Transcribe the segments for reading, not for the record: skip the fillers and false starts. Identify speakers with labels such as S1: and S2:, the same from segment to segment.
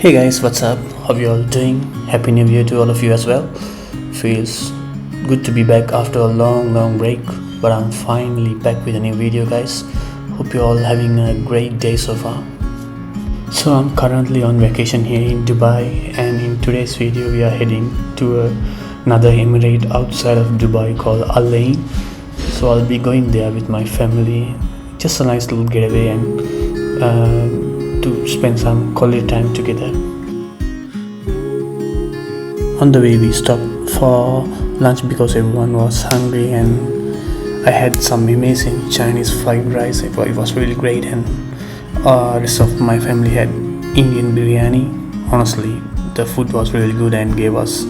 S1: Hey guys, what's up? How you all doing? Happy New Year to all of you as well. Feels good to be back after a long break, but I'm finally back with a new video, guys. Hope you're all having a great day so far. So I'm currently on vacation here in Dubai, and in today's video we are heading to another emirate outside of Dubai called Al Ain. So I'll be going there with my family. Just a nice little getaway and to spend some quality time together. On the way we stopped for lunch because everyone was hungry, and I had some amazing Chinese fried rice. It was really great, and rest of my family had Indian biryani. Honestly, the food was really good and gave us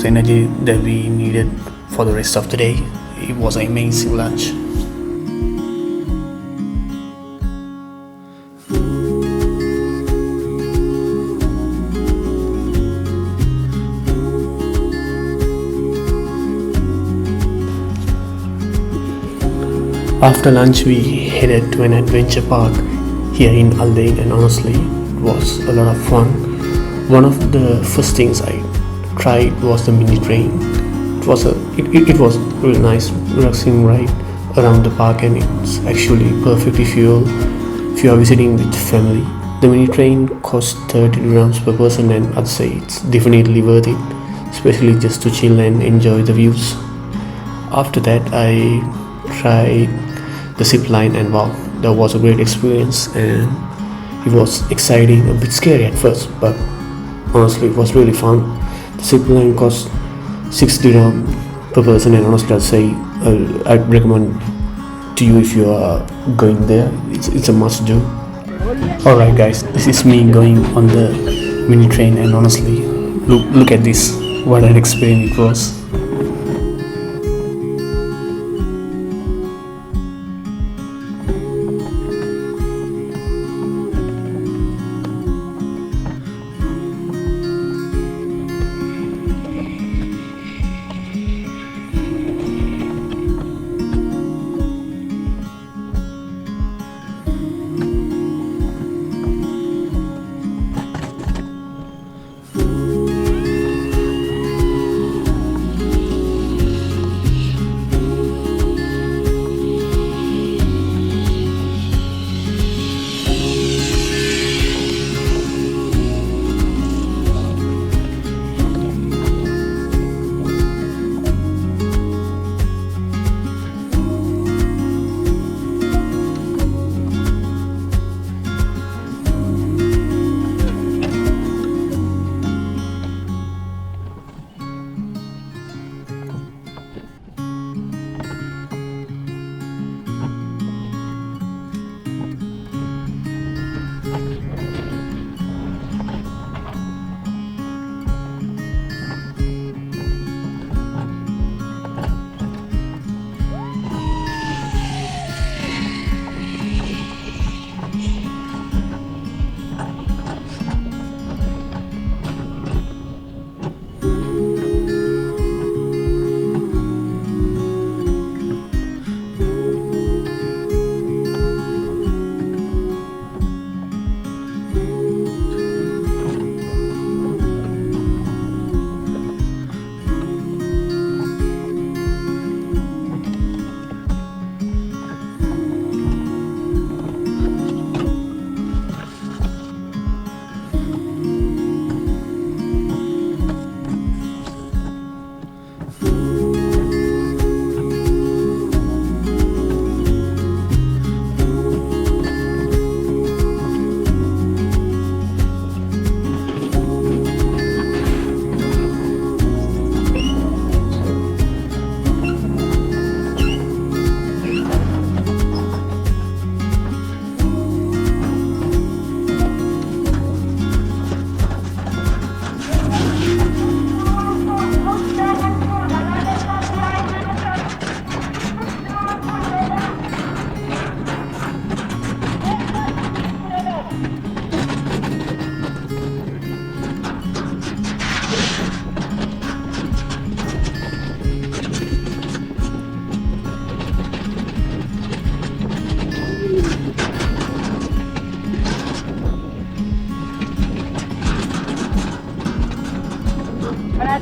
S1: energy that we needed for the rest of the day. It was an amazing lunch. After lunch we headed to an adventure park here in Al Ain, and honestly it was a lot of fun. One of the first things I tried was the mini train. It was really nice relaxing ride around the park, and it's actually perfect if you are visiting with family. The mini train costs 30 dirhams per person, and I'd say it's definitely worth it, especially just to chill and enjoy the views. After that I tried the zip line, and wow, that was a great experience, and it was exciting, a bit scary at first, but honestly it was really fun. The zip line cost 60 dirham per person, and honestly I'd recommend to you if you are going there. It's a must do. Alright guys, this is me going on the mini train, and honestly look at this, what an experience it was.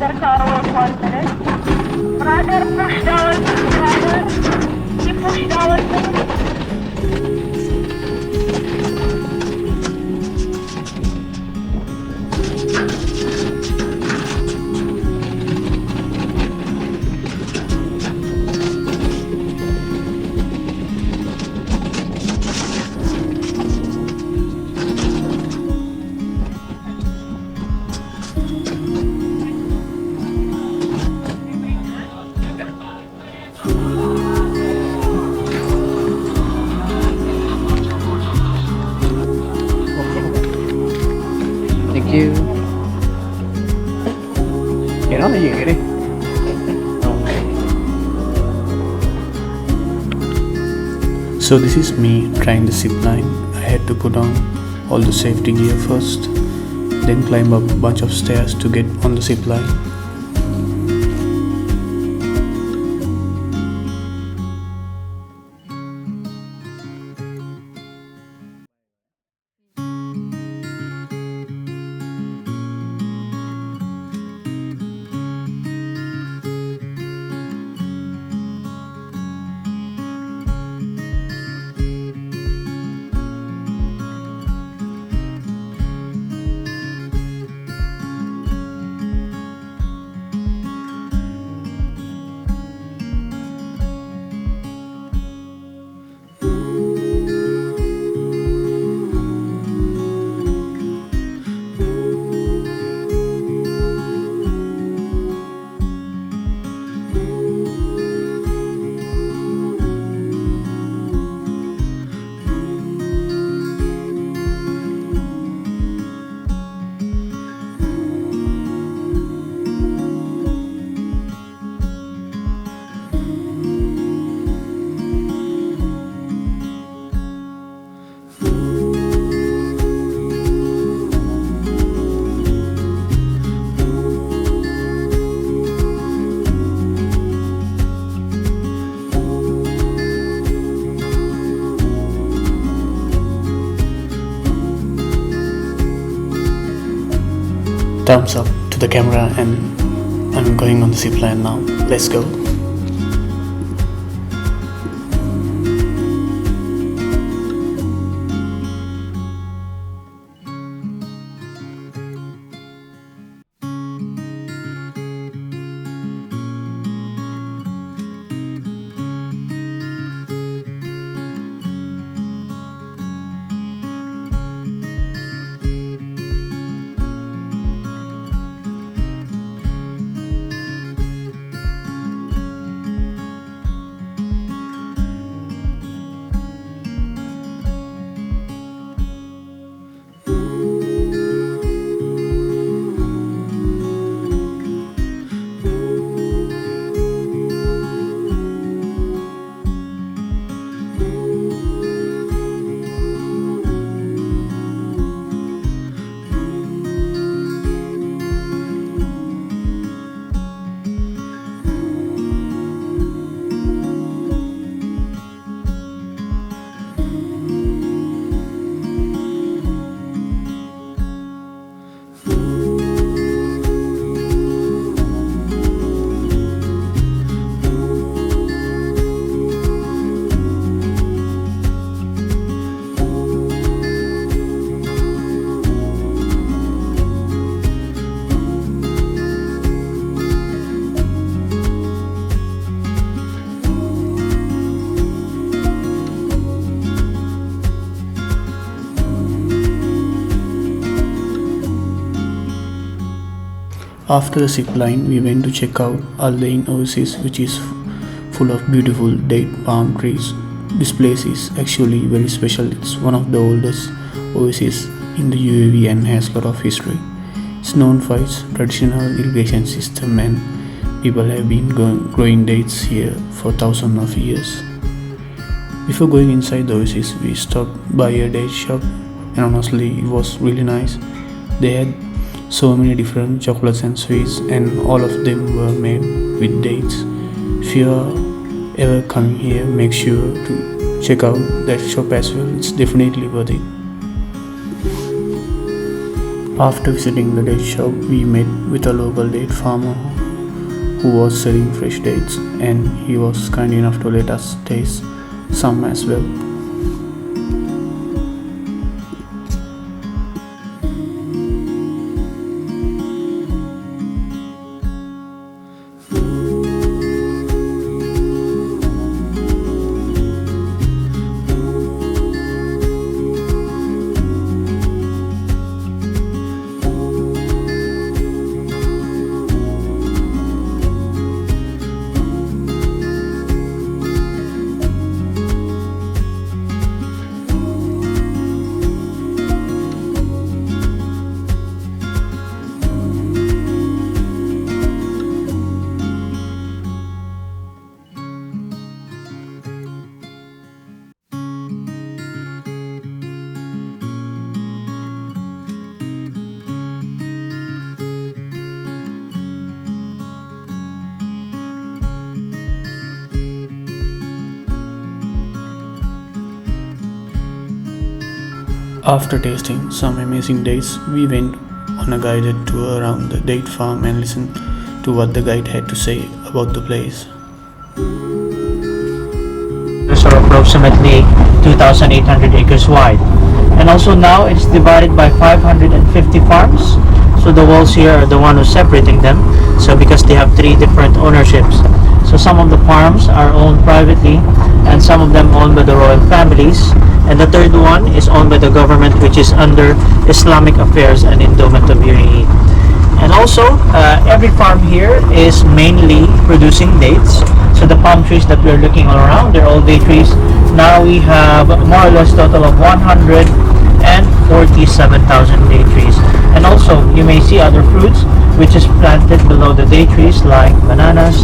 S2: Passenger car wait 1 minute. Brother, push down. Brother, you push down.
S3: Thank you. Cái đó là gì vậy đi?
S1: So this is me trying the zip line. I had to put on all the safety gear first, then climb up a bunch of stairs to get on the zip line. Thumbs up to the camera, and I'm going on the zip line now. Let's go. After the zip line, we went to check out Ain Oasis, which is full of beautiful date palm trees. This place is actually very special. It's one of the oldest oases in the UAE and has a lot of history. It's known for its traditional irrigation system, and people have been growing dates here for thousands of years. Before going inside the oasis, we stopped by a date shop, and honestly, it was really nice. They had so many different chocolates and sweets, and all of them were made with dates. If you are ever coming here, make sure to check out that shop as well. It's definitely worth it. After visiting the date shop, we met with a local date farmer who was selling fresh dates, and he was kind enough to let us taste some as well. After tasting some amazing dates, we went on a guided tour around the date farm and listened to what the guide had to say about the place.
S4: Those are approximately 2,800 acres wide. And also now it's divided by 550 farms. So the walls here are the one who's separating them. So because they have three different ownerships. So some of the farms are owned privately and some of them owned by the royal families. And the third one is owned by the government, which is under Islamic Affairs and Endowment of UAE. And also, every farm here is mainly producing dates. So the palm trees that we're looking all around, they're all date trees. Now we have more or less total of 147,000 date trees. And also, you may see other fruits which is planted below the date trees like bananas.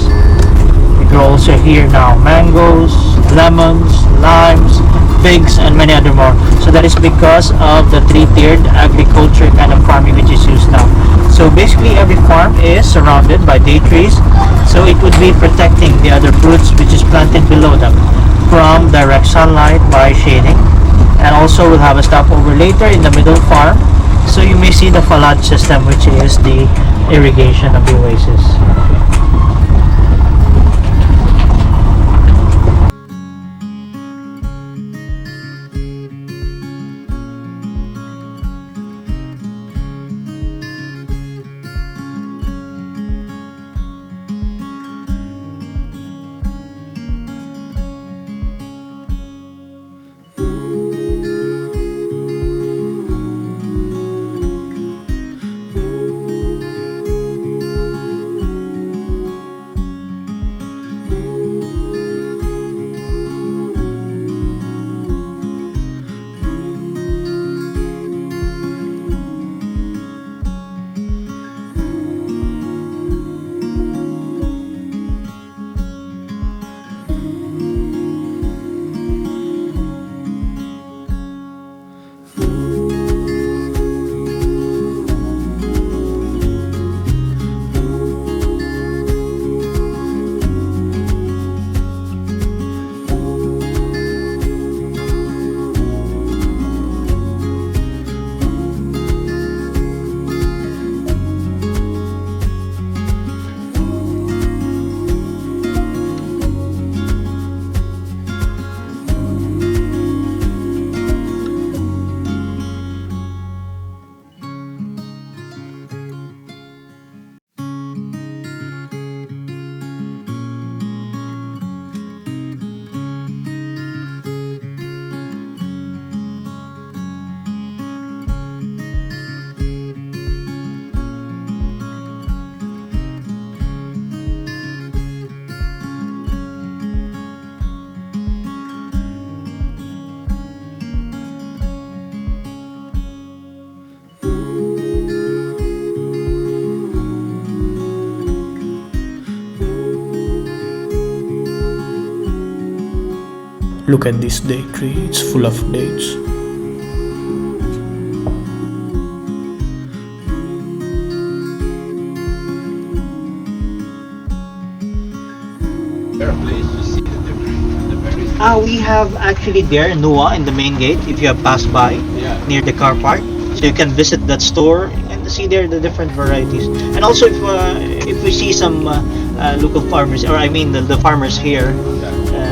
S4: We grow also here now mangoes, lemons, limes, figs, and many other more. So that is because of the three-tiered agriculture kind of farming which is used now. So basically every farm is surrounded by date trees, so it would be protecting the other fruits which is planted below them from direct sunlight by shading. And also we'll have a stopover later in the middle farm, so you may see the falad system, which is the irrigation of the oasis.
S1: Look at this date tree, it's full of dates.
S4: We have actually there Noah in the main gate if you have passed by near the car park. So you can visit that store and see there the different varieties. And also if we see some local farmers, or I mean the farmers here,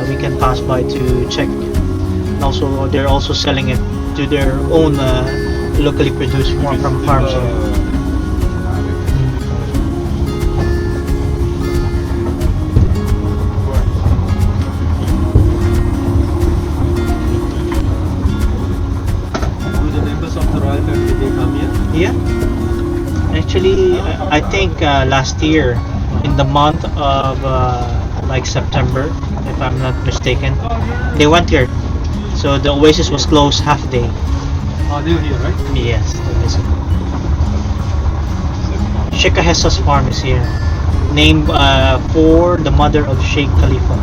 S4: we can pass by to check. And also they're also selling it to their own locally produced from farms here. Yeah, actually, I think last year, in the month of like September, if I'm not mistaken, they went here. So the Oasis was closed half day.
S5: Oh, they're here, right?
S4: Yes, they visit. Sheikh Hessa's farm is here, named for the mother of Sheikh Khalifa.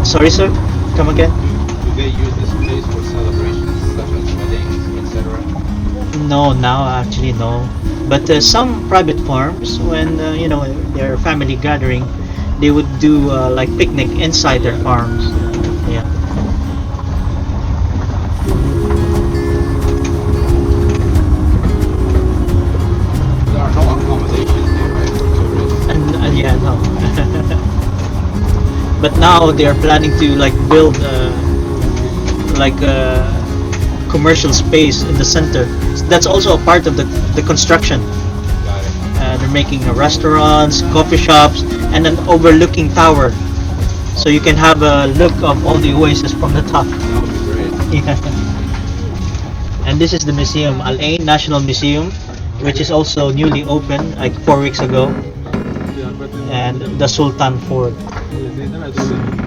S4: Sorry, sir. Come again.
S5: Do they use this place for celebrations such as weddings, etc.?
S4: No, now actually no. But some private farms, when their family gathering, they would do like picnic inside their farms. Yeah.
S5: There are no accommodations there, right, for tourists?
S4: And yeah, no. But now they are planning to like build like a commercial space in the center. That's also a part of the construction.
S5: Got it.
S4: They're making restaurants, coffee shops, and an overlooking tower, so you can have a look of all the oasis from the top.
S5: That would be great.
S4: Yeah. And this is the museum, Al Ain National Museum, which is also newly opened like 4 weeks ago, and the Sultan Fort.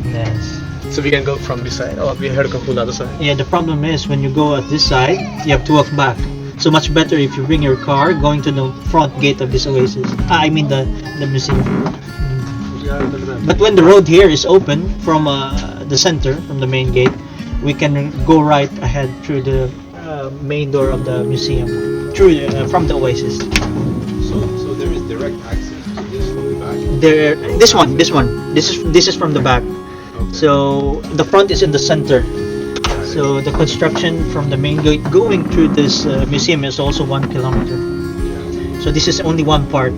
S4: Yes.
S1: So we can go from this side, or we have to go to the other side.
S4: Yeah, the problem is when you go at this side, you have to walk back. So much better if you bring your car going to the front gate of this oasis. I mean the museum. But when the road here is open from the center, from the main gate, we can go right ahead through the main door of the museum, through from the oasis.
S5: So there is direct access to this from the back?
S4: There, this is from the back.
S5: Okay.
S4: So the front is in the center. So the construction from the main gate going through this museum is also 1 kilometer.
S5: Yeah.
S4: So this is only one part.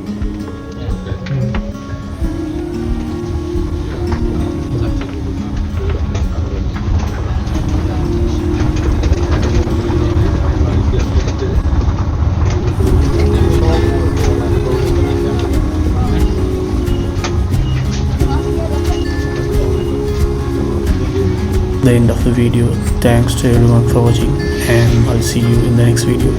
S1: The end of the video. Thanks to everyone for watching, and I'll see you in the next video.